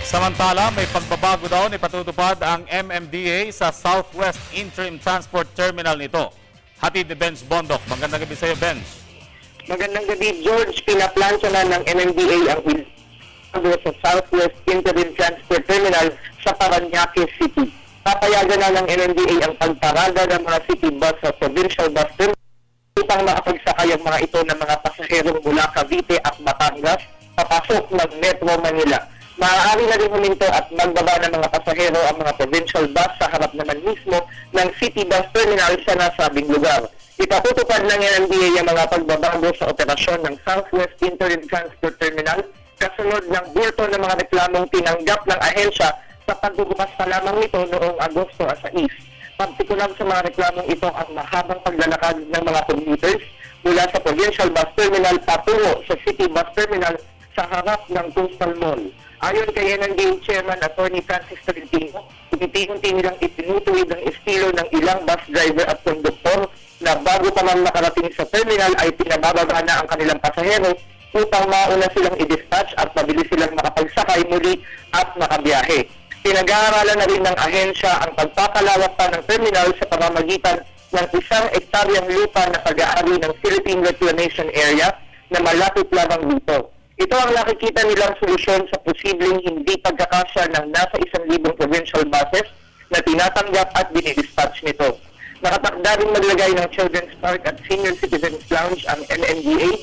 Samantala, may pagbabago daw na ipatutupad ang MMDA sa Southwest Interim Transport Terminal nito. Hatid ni Benj Bondok. Magandang gabi sa iyo, Benj. Magandang gabi, George. Pinaplansya na ng MMDA ang sa Southwest Interim Transport Terminal sa Parañaque City. Papayagan na ng MMDA ang pagparada ng mga city bus sa provincial bus terminal upang makapagsakay ang mga ito ng mga pasaherong mula Cavite at Batangas papasok ng Metro Manila. Maaari na rin huminto at magbaba ng mga pasahero ang mga provincial bus sa harap naman mismo ng city bus terminal sa nasabing lugar. Ipatutupad ng MMDA ang mga pagbabago sa operasyon ng Southwest Interim Transport Terminal kasunod ng bulto ng mga reklamong tinanggap ng ahensya sa pagbubukas pa lamang nito noong Agosto 6. Partikular sa mga reklamong ito ang mahabang paglalakad ng mga commuters mula sa provincial bus terminal patungo sa city bus terminal sa harap ng Coastal Mall. Ayon kay MMDA Chairman Atty. Francis Tolentino, unti-unti nilang itinutuwid ang estilo ng ilang bus driver at konduktor na bago pa man nakarating sa terminal ay pinabababa na ang kanilang pasahero upang mauna silang i-dispatch at mabilis silang makapagsakay muli at makabiyahe. Pinag-aaralan na rin ng ahensya ang pagpapalawak pa ng terminal sa pamamagitan ng 1 ektaryang lupa na pag-aari ng Philippine Reclamation Area na malapit lamang dito. Ito ang nakikita nilang solusyon sa posibleng hindi pagkakasya ng nasa 1,000 provincial buses na tinatanggap at dinidispatch nito. Nakatakda rin maglagay ng Children's Park at Senior Citizens Lounge ang MMDA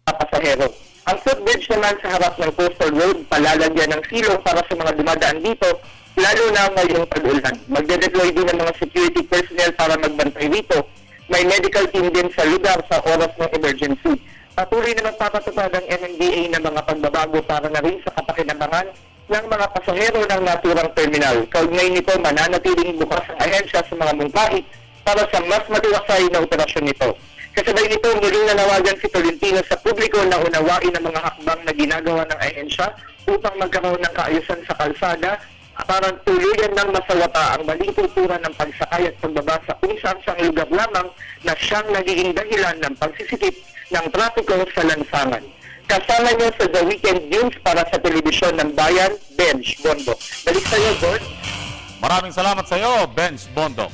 sa pasahero. Ang footbridge naman sa harap ng Coastal Road, palalagyan ng silong para sa mga dumadaan dito, lalo na ngayong tag-ulan. Magde-deploy din ng mga security personnel para magbantay dito. May medical team din sa lugar sa oras ng emergency. Patuloy na magpapatupad ang MMDA ng mga pagbabago para na rin sa kapakinabangan ng mga pasahero ng naturang terminal. Kaugnay nito, mananatiling bukas ang ahensya sa mga mungkahi para sa mas matiwasay na operasyon nito. Kasabay nito, muling nanawagan si Tolentino sa publiko na unawain ang mga hakbang na ginagawa ng ahensya upang magkaroon ng kaayusan sa kalsada para tuluyan ng masawata ang maling kultura ng pagsakay at pagbaba sa kung saan lugar lamang na siyang nagiging dahilan ng pagsisikip ng trapiko sa lansangan. Kasama niyo sa The Weekend News para sa telebisyon ng Bayan, Benj Bondok. Balik sa iyo, Gord. Maraming salamat sa iyo, Benj Bondok.